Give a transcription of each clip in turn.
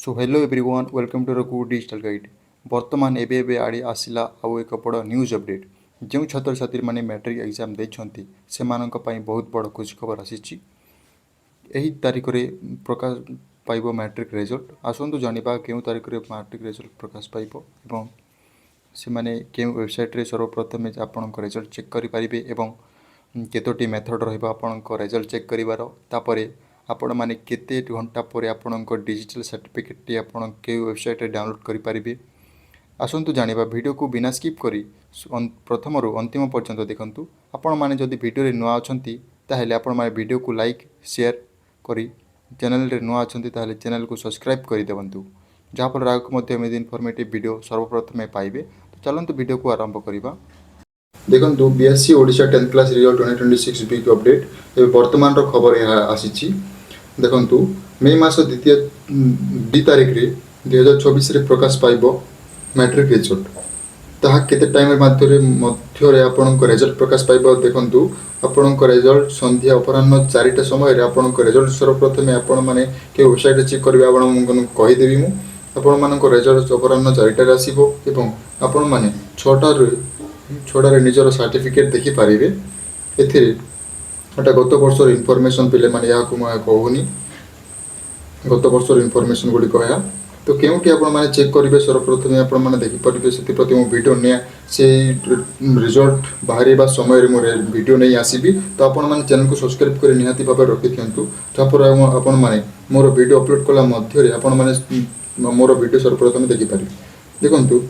So hello everyone welcome to Raghu digital guide. बर्तमान एबे आड़ी आसला आउ एक बड़ न्यूज अपडेट। जो छात्र छात्री मैंने मैट्रिक एग्जाम देछंती से मानक पई बहुत बड़ खुश खबर आसीची। एही तारिख रे प्रकाश पाइबो मैट्रिक रिजल्ट। आसंतु जानिबा केउ तारिख रे मैट्रिक रिजल्ट प्रकाश पाइबो एवं से माने केउ वेबसाइट रे सर्वप्रथम आपनक रिजल्ट चेक करि परिबे एवं केतोटी मेथड रहइबा आपनक रिजल्ट चेक करिवार। तापरे आपण माने केते घंटा पर आपनक डिजिटल सर्टिफिकेट टी आपण के वेबसाइट रे डाउनलोड करि परिबे। आसंतु जानिबा वीडियो को बिना स्किप करी प्रथम रु अंतिम पर्यंत देखंतु। आपण माने जदि वीडियो रे नुआ अछंती ताहेले आपण माने वीडियो को लाइक शेयर करी चैनल रे नुआ अछंती ताहेले चैनल को सब्सक्राइब करि देबंतु, जहा पर आगक मध्य एमि इनफॉर्मेटिव वीडियो सर्वप्रथम पाइबे। तो चलंतु वीडियो को आरंभ करिबा। देखंतु BSC Odisha 10th class result 2026 week update ए वर्तमान रो खबर यहा आसीची। देखंतु मई मास द्वितीय 2 तारिख रे 2024 रे प्रकाश पाइबो मैट्रिक रिजल्ट। ताहा केते टाइम मध्य रे आपनक रिजल्ट प्रकाश पाइबो। देखंतु आपनक रिजल्ट संध्या अपराह्न 4टा समय रे आपनक रिजल्ट सर्वप्रथम आपण माने के वेबसाइट चेक करबे। आपण कहि देबी मु आपण मानक रिजल्ट अपराह्न 4टा रे आसीबो एवं आपण माने 6टा रे निजर सर्टिफिकेट देखि पारिबे। एथिरे एटा गत वर्षर इनफॉरमेशन पिले माने या को म कहूनी गत वर्षर इनफॉरमेशन गुडी कहया। तो केउटी आपण माने चेक करिवे सर्वप्रथम आपण माने देखि परिबे। सेति प्रति मो वीडियो ने से रिजल्ट बाहरिबा समय रे मोर वीडियो नै आसीबी। तो आपण माने चैनल को सब्सक्राइब करि निहाती भाबे रखि थियंतु, तापर आपण माने मोर वीडियो अपलोड कला मध्य रे आपण माने मोर वीडियो सर्वप्रथम देखि पारिबे। देखंतु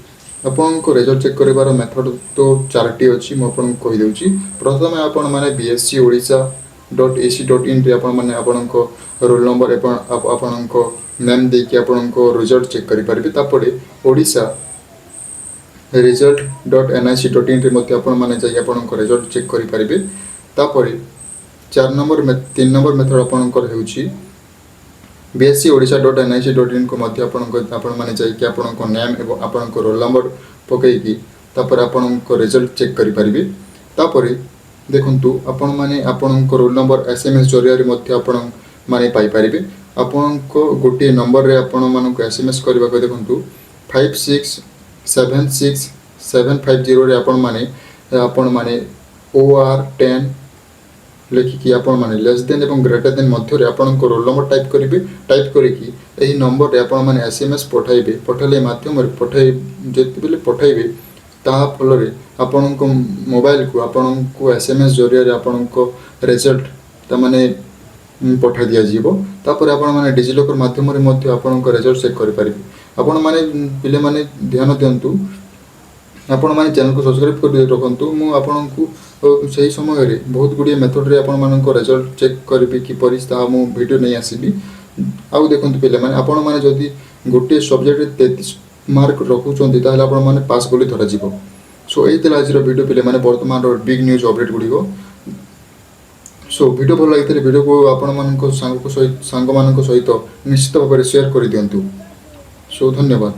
आपन को रिजल्ट चेक करिवार मेथड तो 4टी अछि। मो आपन कहि देउची। प्रथम आपण माने bsc.odisha.ac.in रे आपण माने आपन को रोल नंबर एवं आपन को नेम दे के आपन को रिजल्ट चेक करि परिबे। तापरे ओडिशा result.nic.in रे मते आपण माने जाई आपन को रिजल्ट चेक करि परिबे। तापरे 3 नंबर मेथड आपन को हेउची bsc.odisha.nic.in को मध्य आपण माने जाई कि आपण को नेम एवं आपण को रोल नंबर पकई की तापर आपण को रिजल्ट चेक करि परिबे। तापरे देखंतु आपण माने आपण को रोल नंबर एसएमएस जरिया रे मध्य आपण माने पाई परिबे। आपण को गोटे नंबर रे आपण माने को एसएमएस करबा को देखंतु 5676750 रे आपण माने OR10 लेखिकी आपण माने लेस देन एवं ग्रेटर देन मध्य रे आपण को रोल नंबर टाइप करिवे। टाइप करिकी एही नंबर रे आपण माने एसएमएस पठाइबे। पठाले माध्यम रे जेते बेले पठाइबे ता फल रे आपण को मोबाइल को आपण को एसएमएस जरिया रे आपण को रिजल्ट त माने पठा दिया जीवो। तापर आपण माने डिजिलॉकर माध्यम रे मध्य आपण को रिजल्ट चेक करि परिबे। आपण माने पिले माने ध्यान दियंतु, आपण माने चैनल को सब्सक्राइब कर रखंतु। मु आपण को सही समय रे बहुत गुडी मेथड रे आपण मानन को रिजल्ट चेक करबे कि परिस्ता मु वीडियो नै आसीबी। आउ देखंतु पिले माने आपण माने जदी गोटे सब्जेक्ट रे 33 मार्क रखुचंती ताहले आपण माने पास बोली धरा जीवो। सो एई तेला आज वीडियो पिले माने वर्तमान रो बिग न्यूज अपडेट गुडीको। सो वीडियो भल लागितले वीडियो को आपण मानन को सांग मानन को सहित निश्चित भाव शेयर करि दियंतु। सो धन्यवाद।